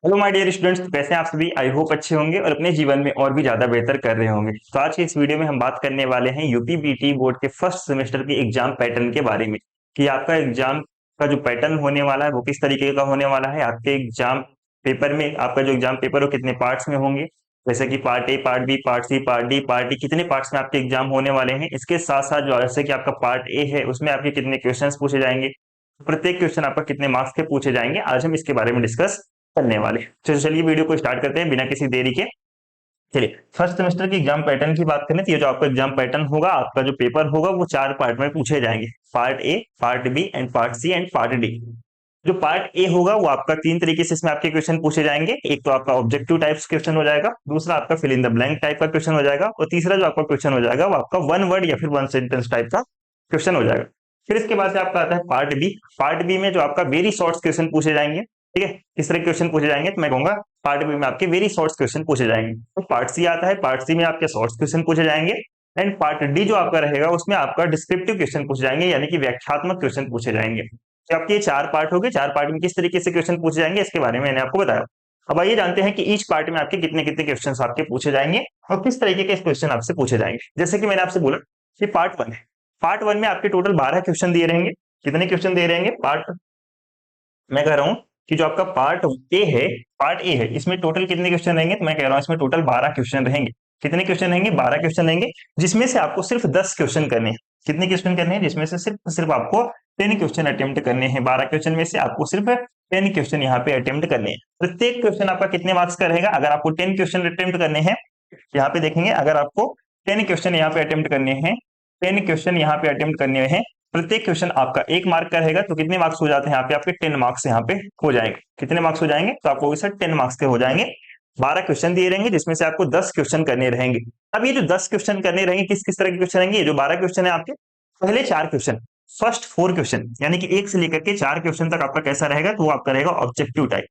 Hello my dear students, तो कैसे हैं आप सभी। आई होप अच्छे होंगे और अपने जीवन में और भी ज्यादा बेहतर कर रहे होंगे। तो आज के इस वीडियो में हम बात करने वाले हैं यूपी बीटी बोर्ड के फर्स्ट सेमेस्टर के एग्जाम पैटर्न के बारे में कि आपका एग्जाम का जो पैटर्न होने वाला है वो किस तरीके का होने वाला है। आपके एग्जाम पेपर में आपका जो एग्जाम पेपर वो कितने पार्ट्स में होंगे, जैसे कि part A, part B, part C, part D, part D, कितने पार्ट्स में आपके एग्जाम होने वाले हैं। इसके साथ साथ जो जैसे कि आपका पार्ट ए है उसमें आपके कितने क्वेश्चन पूछे जाएंगे, प्रत्येक क्वेश्चन आपका कितने मार्क्स के पूछे जाएंगे, आज हम इसके बारे में डिस्कस करने वाले। तो चलिए वीडियो को स्टार्ट करते हैं बिना किसी देरी के। चलिए फर्स्ट सेमेस्टर की एग्जाम पैटर्न की बात करें तो ये जो आपका एग्जाम पैटर्न होगा, आपका जो पेपर होगा वो चार पार्ट में पूछे जाएंगे, part A, part B and part C and part D. जो पार्ट ए होगा वो आपका तीन तरीके से इसमें आपके क्वेश्चन पूछे जाएंगे। एक तो आपका ऑब्जेक्टिव टाइप क्वेश्चन हो जाएगा, दूसरा आपका fill in the blank type का क्वेश्चन हो जाएगा और तीसरा जो आपका क्वेश्चन हो जाएगा वो आपका वन वर्ड या फिर वन सेंटेंस टाइप का क्वेश्चन हो जाएगा। फिर इसके बाद से आपका आता है पार्ट बी। पार्ट बी में जो आपका वेरी शॉर्ट क्वेश्चन पूछे जाएंगे, ठीक है। किस तरह के क्वेश्चन पूछे जाएंगे तो मैं कहूंगा पार्ट बी में आपके वेरी शॉर्ट क्वेश्चन पूछे जाएंगे। तो पार्ट सी आता है, पार्ट सी में आपके शॉर्ट क्वेश्चन पूछे जाएंगे एंड पार्ट डी जो आपका रहेगा उसमें आपका डिस्क्रिप्टिव क्वेश्चन पूछे जाएंगे, यानी कि व्याख्यात्मक क्वेश्चन पूछे जाएंगे। तो आपके ये चार पार्ट हो गए। चार पार्ट में किस तरीके से क्वेश्चन पूछे जाएंगे इसके बारे में मैंने आपको बताया। अब आइए जानते हैं कि ईच पार्ट में आपके कितने कितने क्वेश्चन आपके पूछे जाएंगे और किस तरीके के क्वेश्चन आपसे पूछे जाएंगे। जैसे कि मैंने आपसे बोला कि पार्ट वन है, पार्ट वन में आपके टोटल 12 क्वेश्चन दिए रहेंगे। कितने क्वेश्चन दे रहेंगे पार्ट, मैं कह रहा हूं कि जो आपका पार्ट ए है, पार्ट ए है, इसमें टोटल कितने क्वेश्चन रहेंगे तो मैं कह रहा हूं इसमें टोटल 12 क्वेश्चन रहेंगे। कितने क्वेश्चन रहेंगे, 12 क्वेश्चन रहेंगे, जिसमें से आपको सिर्फ 10 क्वेश्चन करने हैं। कितने क्वेश्चन करने हैं, जिसमें से सिर्फ सिर्फ आपको 10 क्वेश्चन अटेम्प्ट करने हैं। 12 क्वेश्चन में से आपको सिर्फ 10 क्वेश्चन यहाँ पे अटेम्प्ट करने हैं। प्रत्येक क्वेश्चन आपका कितने मार्क्स का रहेगा, अगर आपको 10 क्वेश्चन अटेम्प्ट करने हैं, यहाँ पे देखेंगे अगर आपको 10 क्वेश्चन यहाँ पे अटेम्प्ट करने हैं, 10 क्वेश्चन यहाँ पे अटेम्प्ट करने हैं, प्रत्येक क्वेश्चन आपका एक मार्क का रहेगा, तो कितने मार्क्स हो जाते हैं यहाँ पे आपके 10 मार्क्स यहाँ पे हो जाएंगे। कितने मार्क्स हो जाएंगे तो आपको सर 10 मार्क्स के हो जाएंगे। 12 क्वेश्चन दिए रहेंगे जिसमें से आपको 10 क्वेश्चन करने रहेंगे। अब ये जो 10 क्वेश्चन करने रहेंगे किस किस तरह के क्वेश्चन रहेंगे, ये जो 12 क्वेश्चन है आपके पहले 4 क्वेश्चन, फर्स्ट 4 क्वेश्चन यानी कि 1 से लेकर के 4 क्वेश्चन तक आपका कैसा रहेगा, तो वो आपका रहेगा ऑब्जेक्टिव टाइप।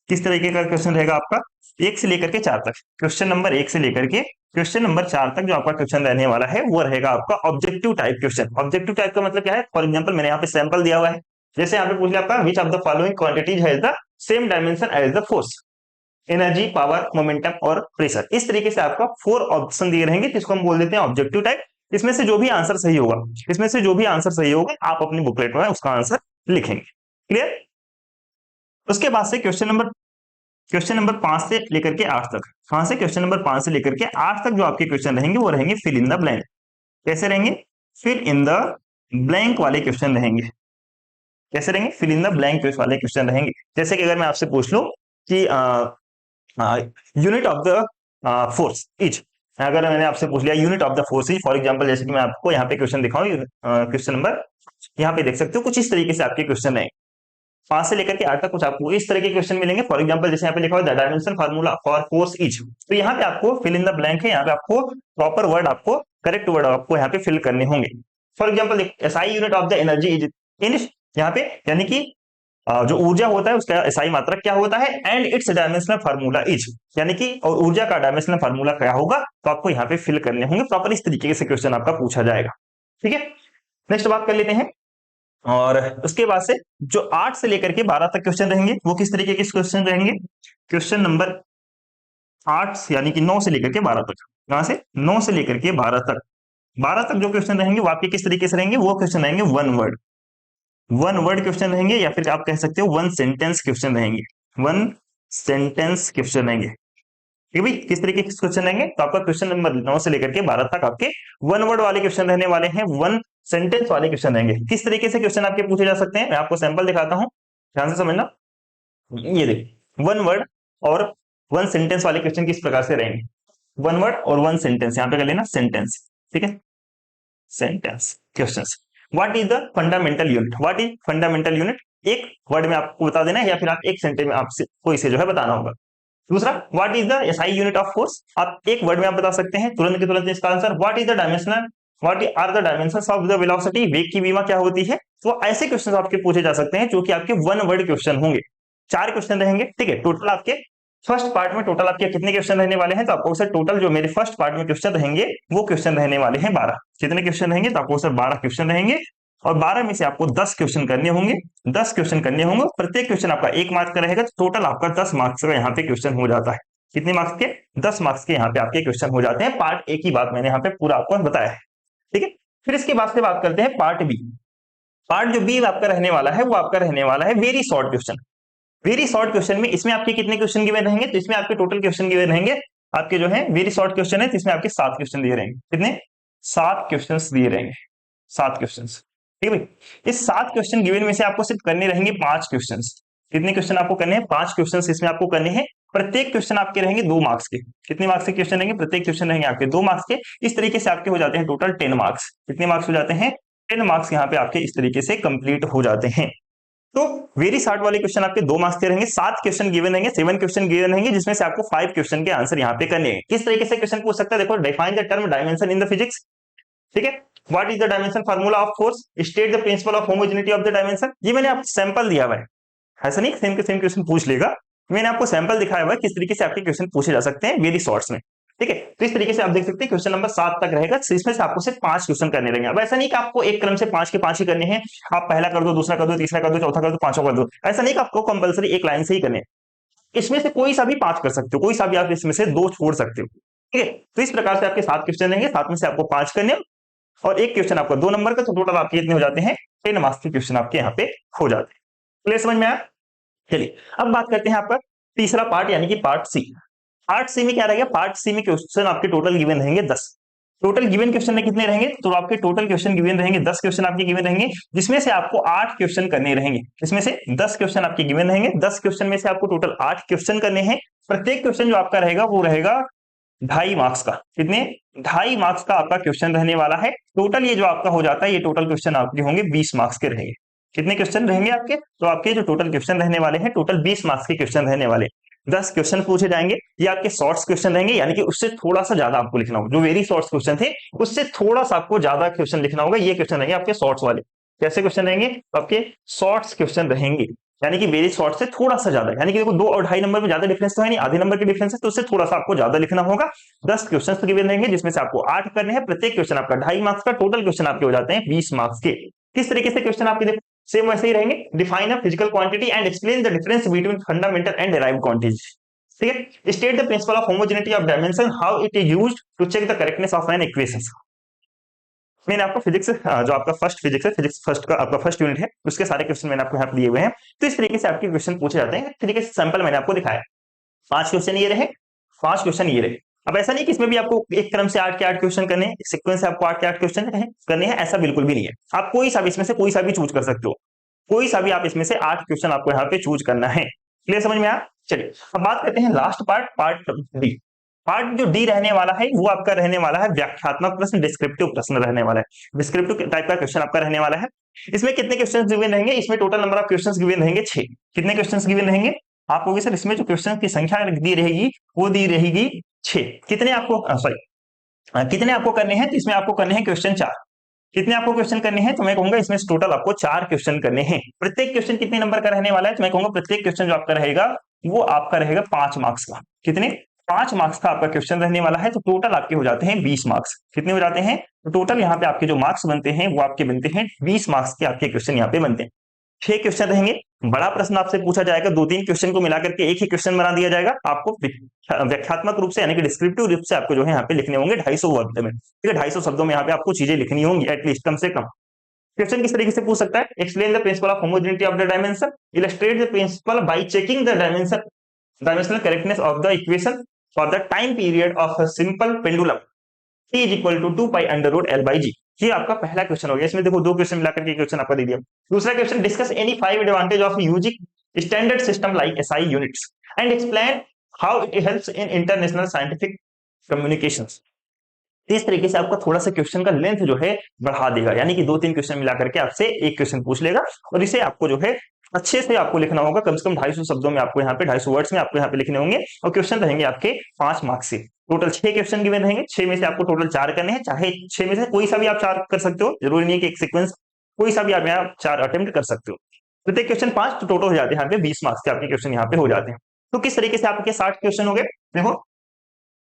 किस तरीके का क्वेश्चन रहेगा आपका, 1 से लेकर के 4 तक, क्वेश्चन नंबर 1 से लेकर के क्वेश्चन नंबर 4 तक जो आपका क्वेश्चन रहने वाला है वो रहेगा आपका objective type question. Objective type का मतलब क्या है, फॉर एग्जांपल मैंने यहाँ पे सैंपल दिया हुआ है, जैसे यहाँ पे पूछ लिया आपका which of the following quantities has the same dimension as the force, energy, power, momentum और प्रेशर। इस तरीके से आपका 4 ऑप्शन दिए रहेंगे जिसको हम बोल देते हैं ऑब्जेक्टिव टाइप। इसमें से जो भी आंसर सही होगा, इसमें से जो भी आंसर सही होगा आप अपनी बुकलेट में उसका आंसर लिखेंगे। क्लियर। उसके बाद से क्वेश्चन नंबर 5 से लेकर के 8 तक, कहां से, क्वेश्चन नंबर 5 से लेकर के 8 तक जो आपके क्वेश्चन रहेंगे वो रहेंगे फिल इन द ब्लैंक। कैसे रहेंगे, फिल इन द ब्लैंक वाले क्वेश्चन रहेंगे। कैसे रहेंगे, फिल इन द ब्लैंक वाले क्वेश्चन रहेंगे। जैसे कि अगर मैं आपसे पूछ लूं कि unit of the force is, अगर मैंने आपसे पूछ लिया unit of the force is, for example जैसे कि मैं आपको यहाँ पे क्वेश्चन दिखाऊं, क्वेश्चन नंबर यहाँ पे देख सकते हो, कुछ इस तरीके से आपके क्वेश्चन रहेंगे। 5 से लेकर के 8 तक कुछ आपको इस तरह के क्वेश्चन मिलेंगे। फॉर एग्जांपल जैसे यहाँ पे लिखा हुआ the dimension formula for force is, तो यहाँ पे आपको फिल इन द ब्लैंक है, यहाँ पे आपको प्रॉपर वर्ड, आपको करेक्ट वर्ड आपको यहाँ पे फिल करने होंगे। For example SI unit of the energy is in, यहाँ पे यानी कि जो ऊर्जा होता है उसका एसआई मात्रक क्या होता है, and it's dimensional formula is, यानी कि और ऊर्जा का डायमेंशनल फार्मूला क्या होगा, तो आपको यहाँ पे फिल करने होंगे प्रॉपर। इस तरीके से क्वेश्चन आपका पूछा जाएगा। ठीक है, नेक्स्ट बात कर लेते हैं। और उसके बाद से जो 8 से लेकर के 12 तक क्वेश्चन रहेंगे वो किस तरीके के क्वेश्चन रहेंगे, क्वेश्चन नंबर 8 यानी कि 9 से लेकर के 12 तक, कहां से 9 से लेकर के 12 तक, 12 तक जो क्वेश्चन रहेंगे वो आपके किस तरीके से रहेंगे, वो क्वेश्चन रहेंगे वन वर्ड क्वेश्चन रहेंगे, या फिर आप कह सकते हो वन सेंटेंस क्वेश्चन रहेंगे। वन सेंटेंस क्वेश्चन रहेंगे, ठीक है भाई। किस तरीके के क्वेश्चन रहेंगे, तो आपका क्वेश्चन नंबर 9 से लेकर के 12 तक आपके वन वर्ड वाले क्वेश्चन रहने वाले हैं, वन सेंटेंस वाले क्वेश्चन रहेंगे। किस तरीके से क्वेश्चन आपके पूछे जा सकते हैं, मैं आपको सैंपल दिखाता हूं, ध्यान से समझना। ये देखिए वन वर्ड और वन सेंटेंस वाले क्वेश्चन किस प्रकार से रहेंगे, वन वर्ड और वन सेंटेंस, यहाँ पे कर लेना सेंटेंस, ठीक है, sentence questions. What is the fundamental unit, what is fundamental unit, एक वर्ड में आपको बता देना है या फिर आप एक सेंटेंस में आपसे कोई से जो है बताना होगा। दूसरा, what is the SI unit of force, आप एक वर्ड में आप बता सकते हैं तुरंत के तुरंत इसका answer. What is the dimensional, what are the dimensions of the velocity, वेग की विमा क्या होती है। तो ऐसे क्वेश्चन आपके पूछे जा सकते हैं जो कि आपके वन वर्ड क्वेश्चन होंगे। 4 क्वेश्चन रहेंगे, ठीक है। टोटल आपके फर्स्ट पार्ट में टोटल आपके कितने क्वेश्चन रहने वाले हैं, तो आपको सर टोटल जो मेरे फर्स्ट पार्ट में क्वेश्चन रहेंगे वो क्वेश्चन रहने वाले हैं 12। कितने क्वेश्चन रहेंगे, तो आपको सर 12 क्वेश्चन रहेंगे। और 12 में से आपको 10 क्वेश्चन करने होंगे। 10 क्वेश्चन करने होंगे, प्रत्येक क्वेश्चन आपका 1 मार्क्स का रहेगा, टोटल आपका 10 मार्क्स का यहाँ पे क्वेश्चन हो जाता है। कितने मार्क्स के? 10 मार्क्स के यहाँ पे आपके क्वेश्चन हो जाते हैं। पार्ट ए की बात मैंने यहाँ पे पूरा आपको बताया है, ठीक है। फिर इसके बाद से बात करते हैं पार्ट बी। पार्ट जो बी आपका रहने वाला है वो आपका रहने वाला है very short question. Very short question में इसमें आपके कितने क्वेश्चन गिवन रहेंगे? तो इसमें आपके टोटल क्वेश्चन गिवन रहेंगे आपके जो है वेरी शॉर्ट क्वेश्चन है, तो इसमें आपके 7 क्वेश्चन दिए रहेंगे। कितने? 7 क्वेश्चन दिए रहेंगे, 7 क्वेश्चन, ठीक है भाई। इस 7 क्वेश्चन गिवन में से आपको सिर्फ करने रहेंगे 5 क्वेश्चन। कितने क्वेश्चन आपको करने हैं? 5 क्वेश्चन इसमें आपको करने हैं। प्रत्येक क्वेश्चन आपके रहेंगे 2 मार्क्स के। कितने मार्क्स के क्वेश्चन रहेंगे? प्रत्येक क्वेश्चन रहेंगे आपके 2 मार्क्स के। इस तरीके से आपके हो जाते हैं टोटल 10 मार्क्स। कितने मार्क्स हो जाते हैं? 10 मार्क्स यहाँ पे आपके इस तरीके से कंप्लीट हो जाते हैं। तो वेरी शॉर्ट वाले क्वेश्चन आपके 2 मार्क्स के रहेंगे। 7 क्वेश्चन गिवन रहेंगे, 7 क्वेश्चन गिवन रहेंगे, जिसमें से आपको 5 क्वेश्चन के आंसर यहाँ पे करने हैं। किस तरीके से क्वेश्चन पूछ सकता है? देखो, define the term dimension in the physics, ठीक है। What is the dimension formula of force, state the principle of homogeneity of the dimension. ये मैंने आपको सैंपल दिया हुआ है, ऐसा नहीं सेम के सेम क्वेश्चन पूछ लेगा। मैंने आपको सैंपल दिखाया हुआ है किस तरीके से आपके क्वेश्चन पूछे जा सकते हैं वेरी शॉर्ट्स में, ठीक है। तो इस तरीके से आप देख सकते हैं क्वेश्चन नंबर 7 तक रहेगा, इसमें से आपको सिर्फ 5 क्वेश्चन करने रहेंगे। अब ऐसा नहीं कि आपको एक क्रम से 5 के 5 ही करने हैं, आप पहला कर दो, दूसरा कर दो, तीसरा कर दो, चौथा कर दो, पांचवा कर दो। ऐसा नहीं कि आपको कंपलसरी एक लाइन से ही करने हैं। इसमें से कोई सा भी 5 कर सकते हो, कोई सा भी आप इसमें से 2 छोड़ सकते हो, ठीक है। तो इस प्रकार से आपके 7 क्वेश्चन रहेंगे, 7 में से आपको 5 करने और एक क्वेश्चन आपका 2 नंबर का, तो टोटल आपके इतने हो जाते हैं 10 मार्क्स के क्वेश्चन आपके यहाँ पे हो जाते हैं। क्लियर, समझ में आया? चलिए अब बात करते हैं आपका तीसरा पार्ट यानी कि पार्ट सी। पार्ट सी में क्या रहेगा? पार्ट सी में क्वेश्चन आपके टोटल गिवन रहेंगे 10। टोटल गिवन क्वेश्चन में कितने रहेंगे? तो आपके टोटल क्वेश्चन गिवन रहेंगे 10 क्वेश्चन आपके गिवन रहेंगे, जिसमें से आपको 8 क्वेश्चन करने रहेंगे। इसमें से 10 क्वेश्चन आपके गिवन रहेंगे, 10 क्वेश्चन में से आपको टोटल 8 क्वेश्चन करने हैं। प्रत्येक क्वेश्चन जो आपका रहेगा वो रहेगा 2.5 मार्क्स का। कितने? 2.5 मार्क्स का आपका क्वेश्चन रहने वाला है। टोटल ये जो आपका हो जाता है, ये टोटल क्वेश्चन आपके होंगे 20 मार्क्स के रहेंगे। कितने क्वेश्चन रहेंगे आपके? तो आपके जो टोटल क्वेश्चन रहने वाले हैं, टोटल 20 मार्क्स के क्वेश्चन रहने वाले। 10 क्वेश्चन पूछे जाएंगे, ये आपके शॉर्ट्स क्वेश्चन रहेंगे, यानी कि उससे थोड़ा सा ज्यादा आपको लिखना होगा। जो वेरी शॉर्ट्स क्वेश्चन थे उससे थोड़ा सा आपको ज्यादा क्वेश्चन लिखना होगा। ये क्वेश्चन रहेंगे आपके शॉर्ट्स वाले। कैसे क्वेश्चन रहेंगे? आपके शॉर्ट्स क्वेश्चन रहेंगे, यानी कि वेरी शॉर्ट से थोड़ा सा ज्यादा, यानी कि देखो 2 और 2.5 नंबर में ज्यादा डिफरेंस तो है नहीं, आधे नंबर के डिफरेंस है, तो उससे थोड़ा सा आपको ज्यादा लिखना होगा। 10 क्वेश्चन तो गिवन रहेंगे, जिसमें से आपको 8 करने हैं। प्रत्येक क्वेश्चन आपका 2.5 मार्क्स का, टोटल क्वेश्चन आपके हो जाते हैं 20 मार्क्स के। किस तरीके से क्वेश्चन आपके देखो सेम वैसे ही रहेंगे। Define a physical quantity and explain the difference between fundamental and derived quantities, ठीक है। State the principle of homogeneity of dimension, how it is used to check the correctness of an equation. मैंने आपको physics जो आपका first physics है, physics first का आपका first unit है, उसके सारे क्वेश्चन मैंने आपको यहाँ पे दिए हुए हैं। तो इस तरीके से आपके क्वेश्चन पूछे जाते हैं। तरीके से सैंपल मैंने आपको दिखाया। 5 क्वेश्चन ये रहे, 5 क्वेश्चन ये रहे। अब ऐसा नहीं कि इसमें भी आपको एक क्रम से 8 के 8 क्वेश्चन करने हैं, सीक्वेंस से आपको 8 के 8 क्वेश्चन करने हैं, ऐसा बिल्कुल भी नहीं है। आप कोई सा भी इसमें से कोई सा भी चूज कर सकते हो, कोई सा भी आप इसमें से 8 क्वेश्चन आपको यहाँ पे चूज करना है। क्लियर, समझ में आया? चलिए अब बात करते हैं last part, part D. Part जो डी रहने वाला है वो आपका रहने वाला है व्याख्यात्मक प्रश्न, डिस्क्रिप्टिव प्रश्न रहने वाला है। डिस्क्रिप्टिव टाइप का क्वेश्चन आपका रहने वाला है। इसमें कितने क्वेश्चन गिवन रहेंगे? इसमें total number of question given रहेंगे 6। कितने क्वेश्चन गिवन रहेंगे? आपको सर इसमें जो क्वेश्चन की संख्या दी रहेगी वो दी रहेगी 6। कितने आपको कितने आपको करने हैं? तो इसमें आपको करने हैं क्वेश्चन 4। कितने आपको क्वेश्चन करने हैं? तो मैं कहूंगा इसमें टोटल आपको 4 क्वेश्चन करने हैं। प्रत्येक क्वेश्चन कितने नंबर का रहने वाला है? तो मैं कहूंगा प्रत्येक क्वेश्चन जो आपका रहेगा वो आपका रहेगा 5 मार्क्स का। कितने? 5 मार्क्स का आपका क्वेश्चन रहने वाला है। तो टोटल आपके हो जाते हैं 20 मार्क्स। कितने हो जाते हैं? तो टोटल यहाँ पे आपके जो मार्क्स बनते हैं वो आपके बनते हैं 20 मार्क्स के आपके क्वेश्चन यहाँ पे बनते हैं। 6 क्वेश्चन रहेंगे। बड़ा प्रश्न आपसे पूछा जाएगा, 2-3 क्वेश्चन को मिलाकर के एक ही क्वेश्चन बना दिया जाएगा। आपको व्याख्यात्मक रूप से यानी कि डिस्क्रिप्टिव रूप से आपको जो है यहाँ पे लिखने होंगे 250 वर्ड में, ठीक है। 250 शब्दों में यहाँ पे आपको चीजें लिखनी होंगी एटलीस्ट, कम से कम। क्वेश्चन किस तरीके से पूछ सकता है? Explain the principle of homogeneity of the dimension, illustrate the principal bye checking the dimensional correctness of the equation for the time period of a simple pendulum T is equal to 2 pi under root L by G। ये आपका पहला question हो गया। इसमें देखो 2 question मिलाकर के question आपका दे दिया। दूसरा question, discuss any 5 advantage of using standard system like SI units and explain how it helps in international scientific communications. इस तरीके से आपका थोड़ा सा क्वेश्चन का लेंथ जो है बढ़ा देगा, यानी कि 2-3 क्वेश्चन मिला करके आपसे एक क्वेश्चन पूछ लेगा और इसे आपको जो है अच्छे से आपको लिखना होगा। कम से कम 250 शब्दों में आपको यहाँ पे 250 वर्ड्स में आपको यहाँ पे लिखने होंगे और क्वेश्चन रहेंगे आपके 5 मार्क्स से। टोटल 6 क्वेश्चन गिवन रहेंगे, 6 में से आपको टोटल 4 करने हैं। चाहे 6 में से कोई सा भी आप 4 कर सकते हो, जरूरी नहीं है कि एक सीक्वेंस, कोई सा भी आप यहाँ 4 अटेम्प्ट कर सकते हो। प्रत्येक क्वेश्चन 5, तो टोटल हो जाते हैं यहाँ पे 20 मार्क्स के आपके क्वेश्चन यहाँ पे हो जाते हैं। तो किस तरीके से आपके 60 क्वेश्चन हो गए? देखो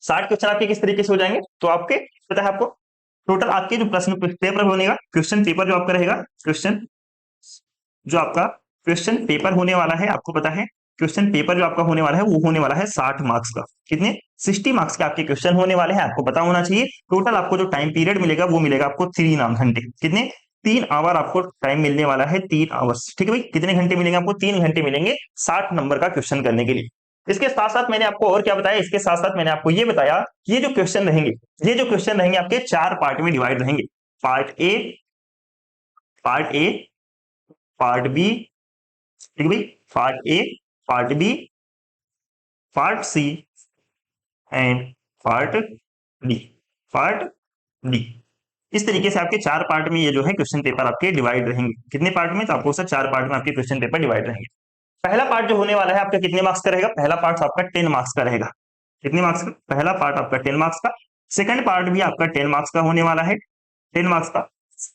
60 क्वेश्चन आपके किस तरीके से हो जाएंगे, तो आपके पता है आपको टोटल आपके जो प्रश्न पेपर होने का क्वेश्चन पेपर जो आपका रहेगा, क्वेश्चन जो आपका क्वेश्चन पेपर होने वाला है, आपको पता है क्वेश्चन पेपर जो आपका होने वाला है वो होने वाला है 60 मार्क्स का। कितने? 60 मार्क्स के आपके क्वेश्चन होने वाले हैं, आपको पता होना चाहिए। टोटल आपको जो टाइम पीरियड मिलेगा वो मिलेगा आपको 3 घंटे। कितने? 3 आवर आपको टाइम मिलने वाला है, 3 आवर्स। ठीक है भाई, कितने घंटे मिलेंगे आपको? 3 घंटे मिलेंगे 60 नंबर का क्वेश्चन करने के लिए। इसके साथ साथ मैंने आपको और क्या बताया? इसके साथ साथ मैंने आपको ये बताया, ये जो क्वेश्चन रहेंगे, ये जो क्वेश्चन रहेंगे आपके 4 पार्ट में डिवाइड रहेंगे। Part A, part A, part B, ठीक है भाई, part A, part B, part C and part D, part D. इस तरीके से आपके 4 पार्ट में ये जो है क्वेश्चन पेपर आपके डिवाइड रहेंगे। कितने पार्ट में? तो आपको सर 4 पार्ट में आपके क्वेश्चन पेपर डिवाइड रहेंगे। पहला पार्ट जो होने वाला है आपका कितने मार्क्स का रहेगा? पहला पार्ट आपका 10 मार्क्स का रहेगा। कितने मार्क्स का? पहला पार्ट आपका 10 मार्क्स का। सेकंड पार्ट भी आपका 10 मार्क्स का होने वाला है, 10 मार्क्स का।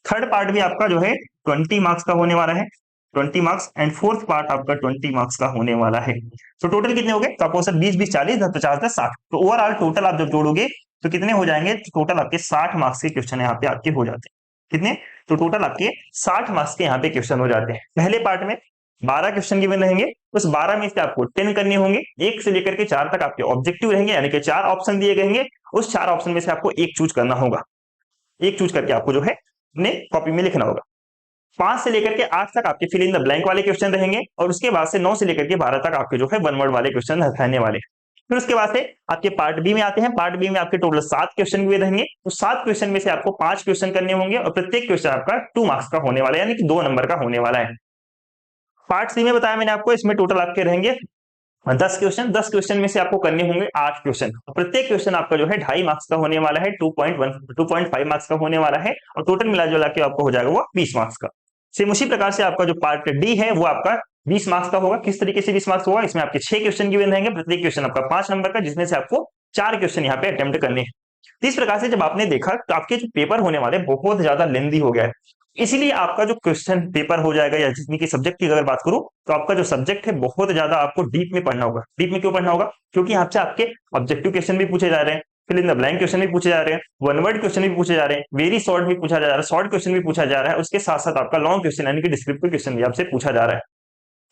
थर्ड पार्ट भी आपका जो है 20 मार्क्स का होने वाला है, 20 मार्क्स। एंड फोर्थ पार्ट आपका 20 मार्क्स का होने वाला है। तो टोटल कितने हो गए? तो आपको सर 20 20 40 10 50 10 60, तो ओवरऑल टोटल आप जब जोड़ोगे तो कितने हो जाएंगे? तो टोटल आपके 60 मार्क्स के क्वेश्चन यहाँ पे आपके हो जाते हैं। कितने? तो टोटल आपके 60 मार्क्स के यहाँ पे क्वेश्चन हो जाते हैं। पहले पार्ट में 12 क्वेश्चन गिवन रहेंगे, उस 12 में से आपको 10 करने होंगे। 1 से लेकर के 4 तक आपके ऑब्जेक्टिव रहेंगे, यानी कि 4 ऑप्शन दिए गए होंगे। उस 4 ऑप्शन में से आपको एक चूज करना होगा, एक चूज करके आपको जो है अपने कॉपी में लिखना होगा। 5 से लेकर के 8 तक आपके फिल इन द ब्लैंक वाले क्वेश्चन रहेंगे, और उसके बाद से 9 से लेकर के 12 तक आपके जो है वन वर्ड वाले क्वेश्चन रहने वाले। फिर उसके बाद से आपके पार्ट बी में आते हैं। पार्ट बी में आपके टोटल 7 क्वेश्चन हुए रहेंगे। तो 7 क्वेश्चन में से आपको 5 क्वेश्चन करने होंगे, और प्रत्येक क्वेश्चन आपका 2 मार्क्स का होने वाला है, यानी कि 2 नंबर का होने वाला है। पार्ट सी में बताया मैंने आपको, इसमें टोटल आपके रहेंगे 10 क्वेश्चन। 10 क्वेश्चन में से आपको करने होंगे 8 क्वेश्चन। प्रत्येक क्वेश्चन आपका जो है 2.5 मार्क्स का होने वाला है, 2.5 मार्क्स का होने वाला है, और टोटल मिला जुला के आपको हो जाएगा वो 20 मार्क्स का। सेम उसी प्रकार से आपका जो पार्ट डी है वो आपका 20 मार्क्स का होगा। किस तरीके से 20 मार्क्स होगा? इसमें आपके 6 क्वेश्चन गिवन रहेंगे, प्रत्येक क्वेश्चन आपका 5 नंबर का, जिसमें से आपको 4 क्वेश्चन यहाँ पे अटेम्प्ट करने हैं। इस प्रकार से जब आपने देखा तो आपके जो पेपर होने वाले बहुत ज्यादा लेंदी हो गया है, इसीलिए आपका जो क्वेश्चन पेपर हो जाएगा, या जितनी की सब्जेक्ट की अगर बात करूं तो आपका जो सब्जेक्ट है बहुत ज्यादा आपको डीप में पढ़ना होगा। डीप में क्यों पढ़ना होगा? क्योंकि यहाँ से आपके ऑब्जेक्टिव क्वेश्चन भी पूछे जा रहे हैं, fill in the blank question भी पूछे जा रहे हैं, वन वर्ड क्वेश्चन भी पूछे जा रहे हैं, वेरी शॉर्ट भी पूछा जा रहा है, शॉर्ट क्वेश्चन भी पूछा जा रहा है, उसके साथ साथ आपका लॉन्ग क्वेश्चन यानी कि डिस्क्रिप्टिव क्वेश्चन भी आपसे पूछा जा रहा है।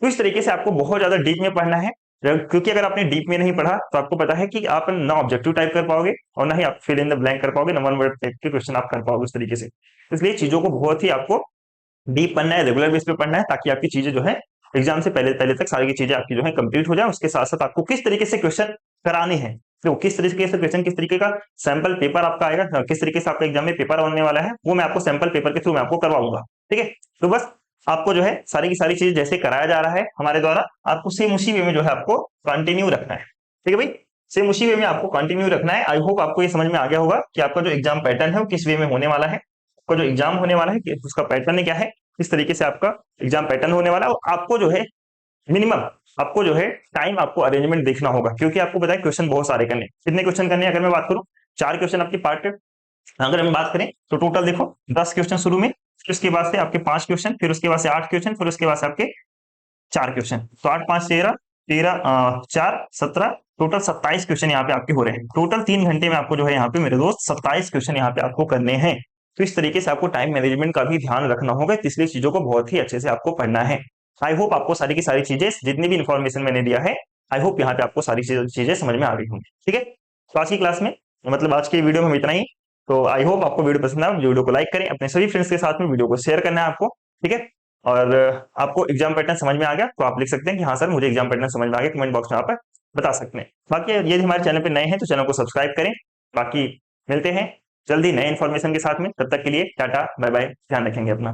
तो इस तरीके से आपको बहुत ज्यादा डीप में पढ़ना है, क्योंकि अगर आपने डीप में नहीं पढ़ा तो आपको पता है कि आप ना ऑब्जेक्टिव टाइप कर पाओगे, और ना ही आप फिल इन द ब्लैंक कर पाओगे, ना वन वर्ड टाइप के क्वेश्चन आप कर पाओगे उस तरीके से। इसलिए चीजों को बहुत ही आपको डीप पढ़ना है, रेगुलर बेस पे पढ़ना है, ताकि आपकी चीजें जो है एग्जाम से पहले पहले तक सारी की चीजें आपकी जो है कंप्लीट हो जाए। उसके साथ साथ आपको किस तरीके से क्वेश्चन कराने हैं, तो किस तरीके से क्वेश्चन, किस तरीके का सैंपल पेपर आपका आएगा, किस तरीके से आपका एग्जाम में पेपर होने वाला है, वो मैं आपको सैंपल पेपर के थ्रू मैं आपको करवाऊंगा। ठीक है, तो बस आपको जो है सारी की सारी चीजें जैसे कराया जा रहा है हमारे द्वारा, आपको सेम उसी वे में जो है आपको कंटिन्यू रखना है। ठीक है भाई, सेम उसी वे में आपको कंटिन्यू रखना है। आई होप आपको ये समझ में आ गया होगा कि आपका जो एग्जाम पैटर्न है वो किस वे में होने वाला है, आपका जो एग्जाम होने वाला है उसका पैटर्न क्या है, इस तरीके से आपका एग्जाम पैटर्न होने वाला है। और आपको जो है मिनिमम आपको जो है टाइम आपको अरेंजमेंट देखना होगा, क्योंकि आपको बताया क्वेश्चन बहुत सारे करने। कितने क्वेश्चन करने हैं? अगर मैं बात करूं 4 क्वेश्चन आपकी पार्ट, अगर हम बात करें तो टोटल देखो 10 क्वेश्चन शुरू में, फिर उसके बाद से आपके 5 क्वेश्चन, फिर उसके बाद से 8 क्वेश्चन, फिर उसके बाद से आपके 4 क्वेश्चन। तो 8 5 13 13 4 17, टोटल 27 क्वेश्चन यहाँ पे आपके हो रहे हैं। टोटल 3 घंटे में आपको जो है यहाँ पे मेरे दोस्त 27 क्वेश्चन यहाँ पे आपको करने हैं। तो इस तरीके से आपको टाइम मैनेजमेंट का भी ध्यान रखना होगा, इसलिए चीजों को बहुत ही अच्छे से आपको पढ़ना है। आई होप आपको सारी की सारी चीजें, जितनी भी इन्फॉर्मेशन मैंने दिया है, आई होप यहाँ पे आपको सारी चीजें समझ में आ गई होंगी। ठीक है, तो आज की क्लास में, मतलब आज की वीडियो में इतना ही। तो आई होप आपको वीडियो पसंद आया, वीडियो को लाइक करें, अपने सभी फ्रेंड्स के साथ में वीडियो को शेयर करना है आपको। ठीक है, और आपको एग्जाम पैटर्न समझ में आ गया तो आप लिख सकते हैं कि हाँ सर मुझे एग्जाम पैटर्न समझ में आ गया, कमेंट बॉक्स में आप बता सकते हैं। बाकी यदि हमारे चैनल पे नए हैं तो चैनल को सब्सक्राइब करें। बाकी मिलते हैं जल्दी नए इन्फॉर्मेशन के साथ में, तब तक के लिए टाटा बाय बाय, ध्यान रखेंगे अपना।